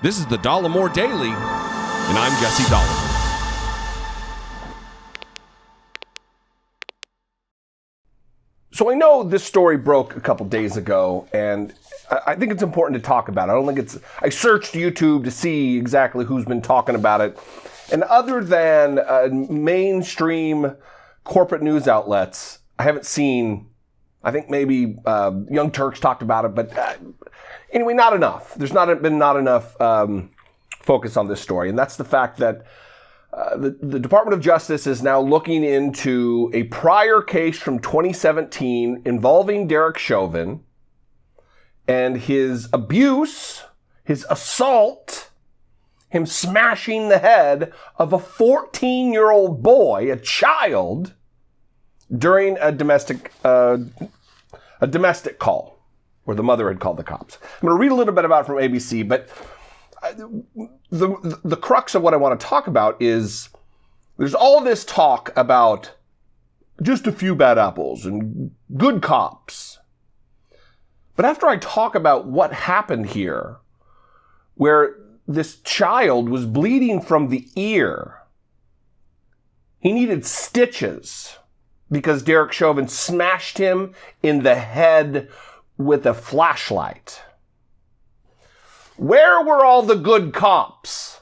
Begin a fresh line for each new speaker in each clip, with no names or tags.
This is the Dollemore Daily, and I'm Jesse Dollemore.
So I know this story broke a couple days ago, and I think it's important to talk about it. I searched YouTube to see exactly who's been talking about it. And other than mainstream corporate news outlets, I haven't seen, I think maybe Young Turks talked about it, but anyway, not enough. There's not enough focus on this story. And that's the fact that the Department of Justice is now looking into a prior case from 2017 involving Derek Chauvin and his abuse, his assault, him smashing the head of a 14-year-old boy, a child, during a domestic call where the mother had called the cops. I'm going to read a little bit about it from ABC, but the crux of what I want to talk about is there's all this talk about just a few bad apples and good cops. But after I talk about what happened here, where this child was bleeding from the ear, he needed stitches because Derek Chauvin smashed him in the head with a flashlight. Where were all the good cops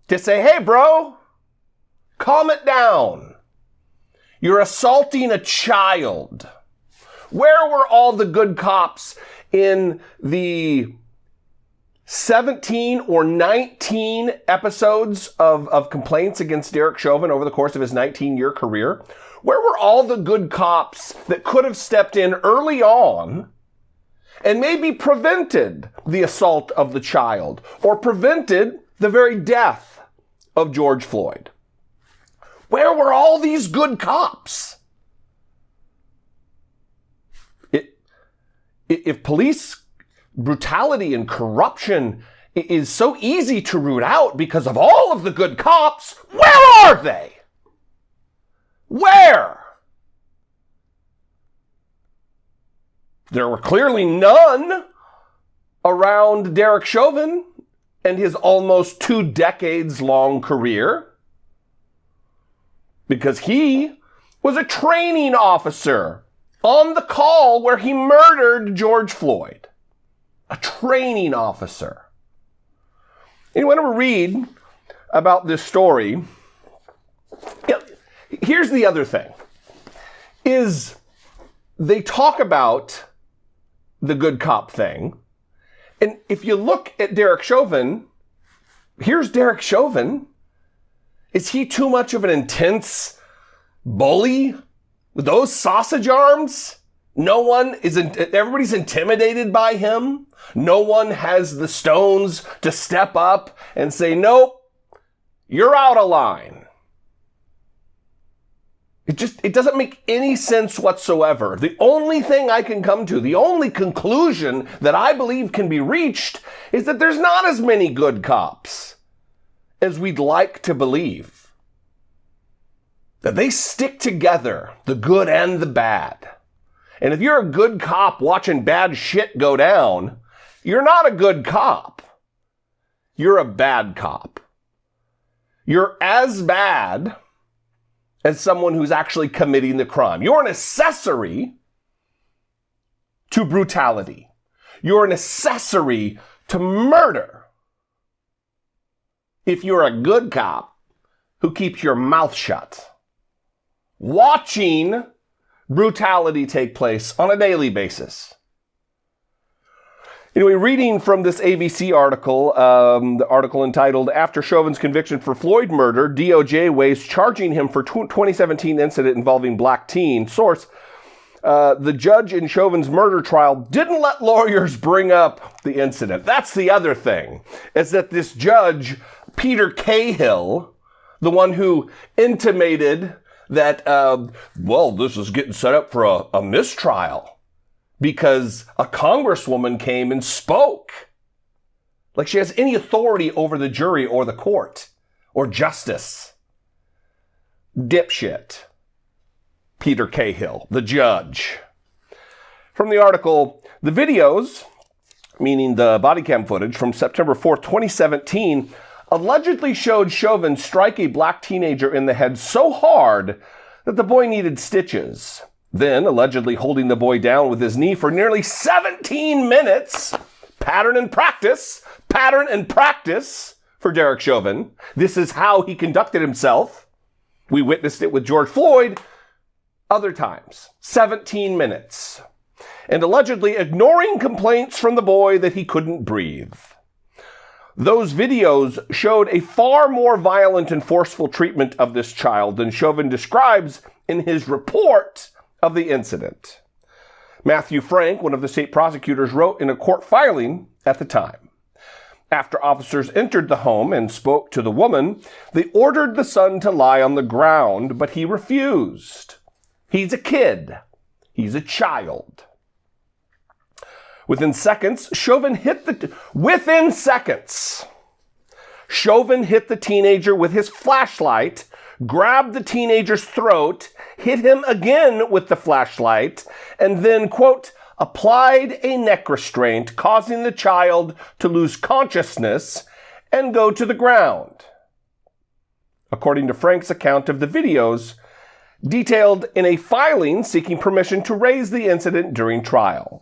to say, hey, bro, calm it down. You're assaulting a child. Where were all the good cops in the 17 or 19 episodes of complaints against Derek Chauvin over the course of his 19-year career? Where were all the good cops that could have stepped in early on and maybe prevented the assault of the child or prevented the very death of George Floyd? Where were all these good cops? If police brutality and corruption is so easy to root out because of all of the good cops, where are they? Where? There were clearly none around Derek Chauvin and his almost 2 decades-long career, because he was a training officer on the call where he murdered George Floyd. A training officer. And when I read about this story, here's the other thing, is they talk about the good cop thing. And if you look at Derek Chauvin, here's Derek Chauvin. Is he too much of an intense bully with those sausage arms? Everybody's intimidated by him. No one has the stones to step up and say, nope, you're out of line. It doesn't make any sense whatsoever. The only thing I can come to, the only conclusion that I believe can be reached is that there's not as many good cops as we'd like to believe. That they stick together, the good and the bad. And if you're a good cop watching bad shit go down, you're not a good cop. You're a bad cop. You're as bad as someone who's actually committing the crime. You're an accessory to brutality. You're an accessory to murder. If you're a good cop who keeps your mouth shut, watching brutality take place on a daily basis. Anyway, reading from this ABC article, the article entitled, After Chauvin's Conviction for Floyd Murder, DOJ weighs charging him for 2017 incident involving black teen. Source, the judge in Chauvin's murder trial didn't let lawyers bring up the incident. That's the other thing, is that this judge, Peter Cahill, the one who intimated that, this is getting set up for a mistrial because a congresswoman came and spoke. Like she has any authority over the jury or the court or justice. Dipshit. Peter Cahill, the judge. From the article, the videos meaning the Bodycam footage from September 4th, 2017, allegedly showed Chauvin strike a black teenager in the head so hard that the boy needed stitches. Then, allegedly holding the boy down with his knee for nearly 17 minutes. Pattern and practice for Derek Chauvin. This is how he conducted himself. We witnessed it with George Floyd other times. 17 minutes. And allegedly ignoring complaints from the boy that he couldn't breathe. Those videos showed a far more violent and forceful treatment of this child than Chauvin describes in his report of the incident. Matthew Frank, one of the state prosecutors, wrote in a court filing at the time. After officers entered the home and spoke to the woman, they ordered the son to lie on the ground, but he refused. He's a kid. He's a child. Within seconds, Chauvin hit the teenager with his flashlight, grabbed the teenager's throat, hit him again with the flashlight, and then, quote, applied a neck restraint, causing the child to lose consciousness and go to the ground. According to Frank's account of the videos, detailed in a filing seeking permission to raise the incident during trial.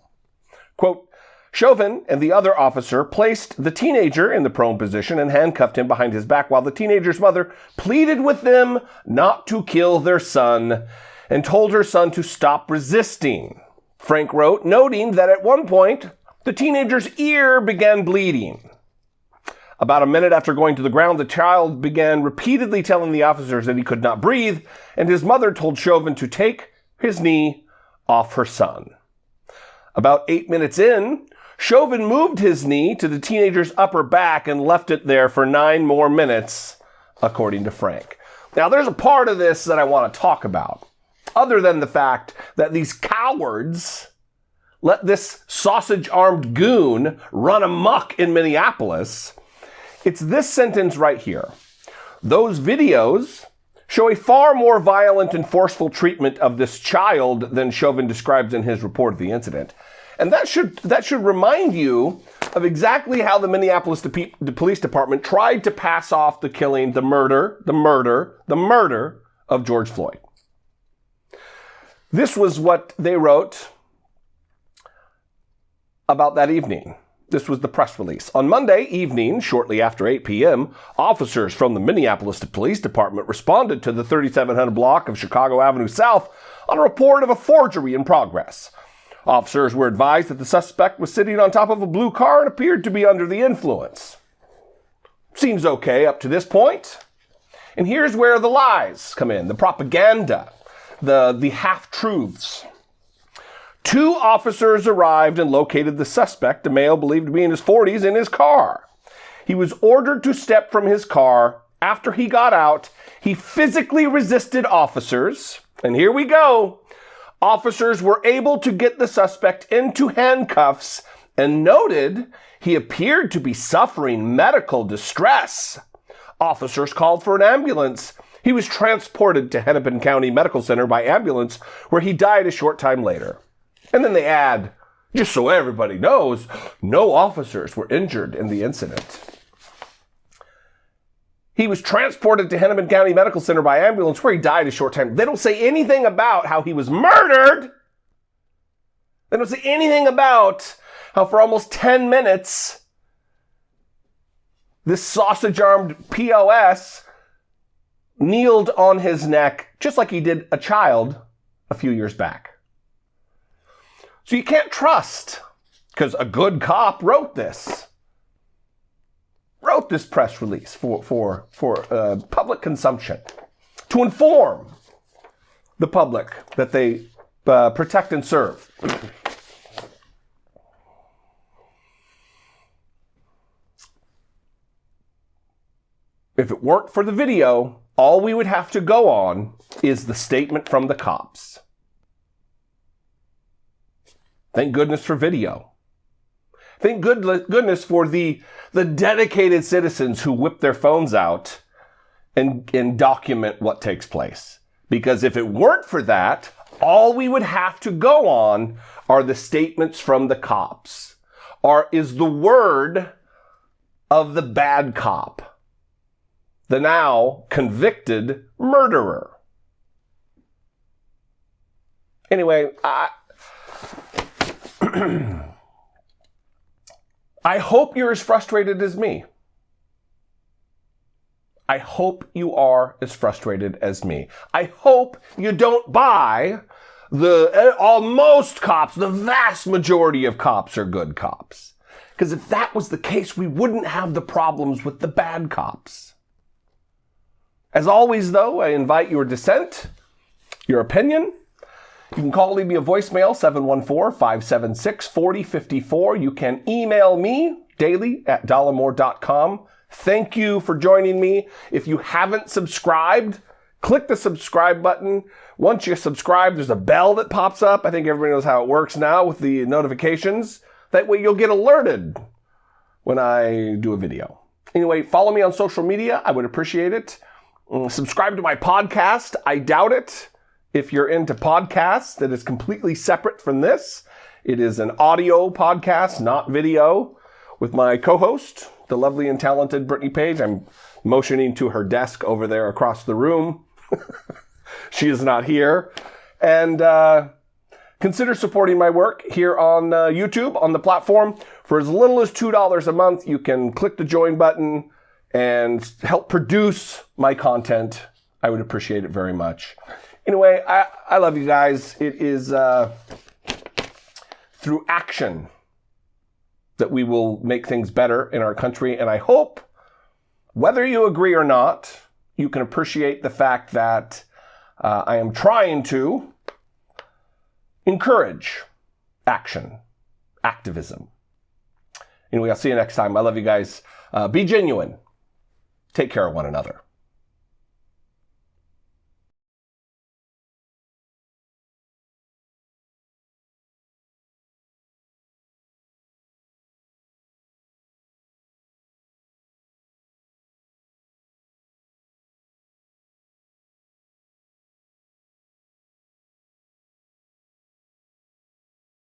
Quote, Chauvin and the other officer placed the teenager in the prone position and handcuffed him behind his back while the teenager's mother pleaded with them not to kill their son and told her son to stop resisting. Frank wrote, noting that at one point, the teenager's ear began bleeding. About a minute after going to the ground, the child began repeatedly telling the officers that he could not breathe, and his mother told Chauvin to take his knee off her son. About 8 minutes in, Chauvin moved his knee to the teenager's upper back and left it there for 9 more minutes, according to Frank. Now, there's a part of this that I want to talk about, other than the fact that these cowards let this sausage-armed goon run amok in Minneapolis. It's this sentence right here. Those videos show a far more violent and forceful treatment of this child than Chauvin describes in his report of the incident. And that should remind you of exactly how the Minneapolis the police department tried to pass off the killing, the murder of George Floyd. This was what they wrote about that evening. This was the press release. On Monday evening, shortly after 8 p.m., officers from the Minneapolis Police Department responded to the 3700 block of Chicago Avenue South on a report of a forgery in progress. Officers were advised that the suspect was sitting on top of a blue car and appeared to be under the influence. Seems okay up to this point. And here's where the lies come in, the propaganda, the half-truths. 2 officers arrived and located the suspect, a male believed to be in his 40s, in his car. He was ordered to step from his car. After he got out, he physically resisted officers. And here we go. Officers were able to get the suspect into handcuffs and noted he appeared to be suffering medical distress. Officers called for an ambulance. He was transported to Hennepin County Medical Center by ambulance, where he died a short time later. And then they add, just so everybody knows, no officers were injured in the incident. He was transported to Hennepin County Medical Center by ambulance, where he died a short time. They don't say anything about how he was murdered. They don't say anything about how for almost 10 minutes, this sausage-armed POS kneeled on his neck, just like he did a child a few years back. So you can't trust, because a good cop wrote this press release for public consumption, to inform the public that they protect and serve. If it weren't for the video, all we would have to go on is the statement from the cops. Thank goodness for video. Thank goodness for the dedicated citizens who whip their phones out and document what takes place. Because if it weren't for that, all we would have to go on are the statements from the cops. is the word of the bad cop, the now convicted murderer. Anyway, I hope you're as frustrated as me. I hope you are as frustrated as me. I hope you don't buy most cops, the vast majority of cops are good cops. Because if that was the case, we wouldn't have the problems with the bad cops. As always, though, I invite your dissent, your opinion. You can call, leave me a voicemail, 714-576-4054. You can email me daily at dollemore.com. Thank you for joining me. If you haven't subscribed, click the subscribe button. Once you subscribe, there's a bell that pops up. I think everybody knows how it works now with the notifications. That way you'll get alerted when I do a video. Anyway, follow me on social media. I would appreciate it. Subscribe to my podcast. I doubt it. If you're into podcasts, that is completely separate from this. It is an audio podcast, not video, with my co-host, the lovely and talented Brittany Page. I'm motioning to her desk over there across the room. She is not here. And consider supporting my work here on YouTube, on the platform. For as little as $2 a month, you can click the join button and help produce my content. I would appreciate it very much. Anyway, I love you guys. It is through action that we will make things better in our country. And I hope, whether you agree or not, you can appreciate the fact that I am trying to encourage action, activism. Anyway, I'll see you next time. I love you guys. Be genuine. Take care of one another.